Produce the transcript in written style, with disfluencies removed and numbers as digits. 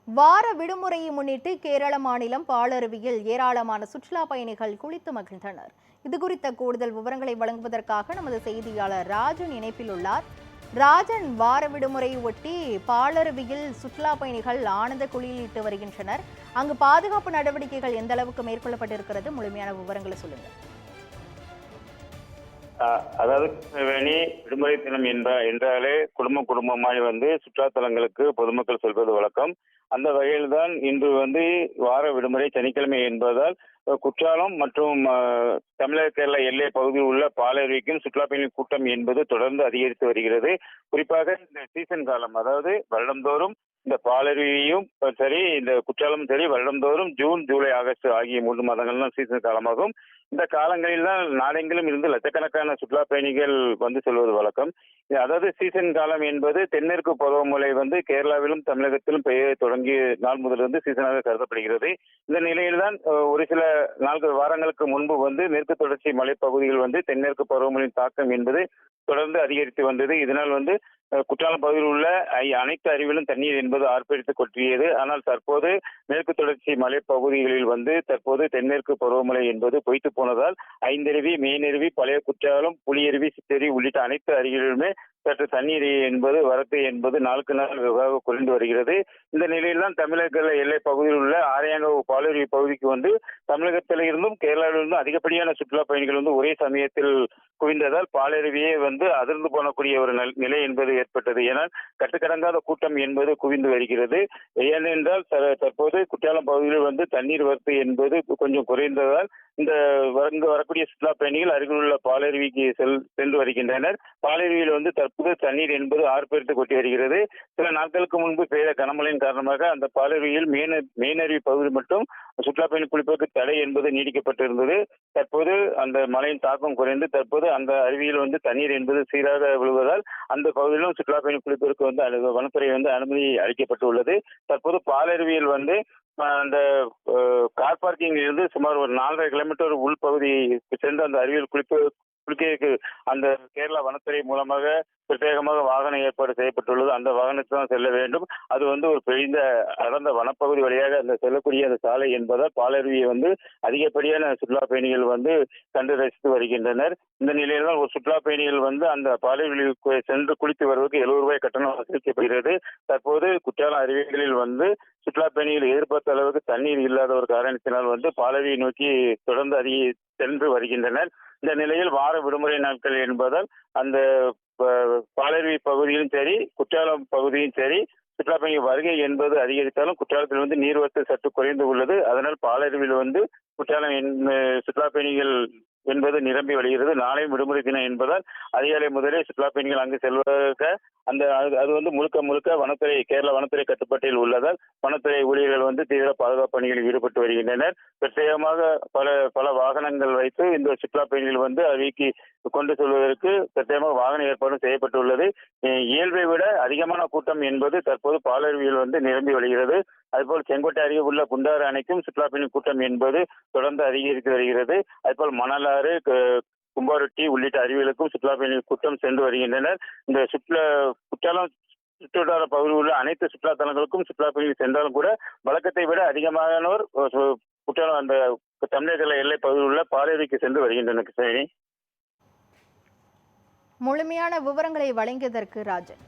வார விடுமுறையை முன்னிட்டு கேரள மாநிலம் பாலருவியில் ஏராளமான சுற்றுலா பயணிகள் குளித்து மகிழ்ந்தனர். இதுகுறித்த கூடுதல் விவரங்களை வழங்குவதற்காக நமது செய்தியாளர் ராஜன் இணைப்பில் உள்ளார். ராஜன், வார விடுமுறையை ஒட்டி பாலருவியில் சுற்றுலா பயணிகள் ஆனந்த குளியலிட்டு வருகின்றனர். அங்கு பாதுகாப்பு நடவடிக்கைகள் எந்த அளவுக்கு மேற்கொள்ளப்பட்டிருக்கிறது? முழுமையான விவரங்களை சொல்லுங்க. அதாவது விடுமுறை தினம் என்றாலே குடும்பமாய் சுற்றுலா தலங்களுக்கு பொதுமக்கள் செல்வது வழக்கம். அந்த வகையில் தான் இன்று வார விடுமுறை சனிக்கிழமை என்பதால் குற்றாலம் மற்றும் தமிழக கேரள எல்லை பகுதியில் உள்ள பாலருவிக்கும் சுற்றுலா பயணிகள் கூட்டம் என்பது தொடர்ந்து அதிகரித்து வருகிறது. குறிப்பாக இந்த சீசன் காலம், அதாவது வருடந்தோறும் இந்த பாலருவியும் சரி, இந்த குற்றாலமும் சரி, வருடந்தோறும் ஜூன், ஜூலை, ஆகஸ்ட் ஆகிய 3 மாதங்கள் தான் சீசன் காலமாகும். இந்த காலங்களில் தான் நாடெங்கிலும் இருந்து லட்சக்கணக்கான சுற்றுலா பயணிகள் செல்வது வழக்கம். அதாவது சீசன் காலம் என்பது தென்மேற்கு பருவமழை கேரளாவிலும் தமிழகத்திலும் பெய்ய தொடங்கிய நாள் முதலிருந்து சீசனாக கருதப்படுகிறது. இந்த நிலையில்தான் ஒரு சில வாரங்களுக்கு முன்பு மேற்கு தொடர்ச்சி மலைப்பகுதிகள் தென்மேற்கு பருவமழையின் தாக்கம் என்பது தொடர்ந்து அதிகரித்து வந்தது. இதனால் குற்றாலம் பகுதியில் உள்ள அனைத்து அருவிகளும் தண்ணீர் என்பது ஆர்ப்பரித்து கொட்டியது. ஆனால் தற்போது மேற்கு தொடர்ச்சி மலைப்பகுதிகளில் தற்போது தென்மேற்கு பருவமழை என்பது பொய்த்து போனதால் ஐந்தருவி, மெயினருவி, பழைய குற்றாலம், புலியருவி, சித்தருவி உள்ளிட்ட அனைத்து அருவிகளுமே சற்று தண்ணீர் என்பது வரத்து என்பது நாளுக்கு நாள் வெகுவாக குறைந்து வருகிறது. இந்த நிலையில் தான் தமிழக எல்லை பகுதியில் உள்ள ஆரையாங்காவு பாலருவி பகுதிக்கு தமிழகத்தில் இருந்தும் கேரளாவிலிருந்தும் அதிகப்படியான சுற்றுலா பயணிகள் ஒரே சமயத்தில் குவிந்ததால் பாலருவியே அதிர்ந்து போனக்கூடிய ஒரு நிலை என்பது ஏற்பட்டது. ஏனால் கட்டுக்கடங்காத கூட்டம் என்பது குவிந்து வருகிறது. ஏனென்றால் தற்போது குற்றாலம் பகுதியில் தண்ணீர் வரத்து என்பது கொஞ்சம் குறைந்ததால் இந்த வரக்கூடிய சுற்றுலா பயணிகள் அருகில் உள்ள பாலருவிக்கு சென்று வருகின்றனர். பாலருவியில் தற்போது தண்ணீர் என்பது ஆர்ப்பரித்து கொட்டி வருகிறது. சில நாட்களுக்கு முன்பு பெய்த கனமழையின் காரணமாக அந்த பாலருவியில் மெயினருவி பகுதி மட்டும் சுற்றுலா பயணி குளிப்பதற்கு தடை என்பது நீடிக்கப்பட்டிருந்தது. தற்போது அந்த மழையின் தாக்கம் குறைந்து தற்போது அந்த அருவியில் தண்ணீர் என்பது சீராக விழுவதால் அந்த பகுதியிலும் சுற்றுலா பயணி குளிப்பதற்கு வனத்துறை அனுமதி அளிக்கப்பட்டுள்ளது. தற்போது பாலருவியில் அந்த கார் பார்க்கிங்கில் இருந்து சுமார் ஒரு 4.5 கிலோமீட்டர் உள்பகுதி சென்று அந்த அருவியில் குளிக்க அந்த கேரளா வனத்துறை மூலமாக பிரத்யேகமாக வாகன ஏற்பாடு செய்யப்பட்டுள்ளது. அந்த வாகனத்தில் தான் செல்ல வேண்டும். அது ஒரு பெரிய அடர்ந்த வனப்பகுதி வழியாக அந்த செல்லக்கூடிய அந்த சாலை என்பதால் பாலருவியை அதிகப்படியான சுற்றுலா பயணிகள் கண்டு ரசித்து வருகின்றனர். இந்த நிலையில் தான் ஒரு சுற்றுலா பயணிகள் அந்த பாலருவியில் சென்று குளித்து வருவதற்கு 70 ரூபாய் கட்டணம் வசூலிக்கப்படுகிறது. தற்போது குற்றாலம் அருவிகளில் சுற்றுலா பயணிகள் எதிர்பார்த்த அளவுக்கு தண்ணீர் இல்லாத ஒரு காரணத்தினால் பாலருவியை நோக்கி தொடர்ந்து சென்று வருகின்றனர். இந்த நிலையில் வார விடுமுறை நாட்கள் என்பதால் அந்த பாலருவி பகுதியிலும் சரி, குற்றாலம் பகுதியும் சரி, சுற்றுலா பயணிகள் வருகை என்பது அதிகரித்தாலும் குற்றாலத்தில் நீர்வரத்து சற்று குறைந்து உள்ளது. அதனால் பாலருவியில் குற்றாலம் சுற்றுலா பயணிகள் என்பது நிரம்பி வருகிறது. நாளையும் விடுமுறை தினம் என்பதால் அதிகாலை முதலே சுற்றுலா பயணிகள் அங்கு செல்வதற்கு அது முழுக்க வனத்துறை, கேரள வனத்துறை கட்டுப்பாட்டில் உள்ளதால் வனத்துறை ஊழியர்கள் தீவிர பாதுகாப்பு பணிகளில் ஈடுபட்டு வருகின்றனர். பிரத்யேகமாக பல வாகனங்கள் வைத்து இந்த சுற்றுலா பயணிகள் அருவிக்கு கொண்டு செல்வதற்கு பிரத்யேகமாக வாகன ஏற்பாடு செய்யப்பட்டுள்ளது. இயல்பை விட அதிகமான கூட்டம் என்பது தற்போது பாலருவியில் நிரம்பி வருகிறது. அதுபோல் செங்கோட்டை அருகே உள்ள குண்டாறு அணைக்கும் சுற்றுலா பயணி கூட்டம் என்பது தொடர்ந்து அதிகரித்து வருகிறது. அதுபோல் மணலாறு, கும்பாரொட்டி உள்ளிட்ட அருவிகளுக்கும் சுற்றுலா பயணிகள் கூட்டம் சென்று வருகின்றனர். இந்த குற்றாலம் சுற்றுவட்டார பகுதியில் உள்ள அனைத்து சுற்றுலா தலங்களுக்கும் சுற்றுலா பயணிகள் சென்றாலும் கூட வழக்கத்தை விட அதிகமானோர் குற்றாலம் அந்த தமிழக எல்லை பகுதியில் உள்ள பாலருவிக்கு சென்று வருகின்றனர். முழுமையான விவரங்களை வழங்கியதற்கு ராஜன்.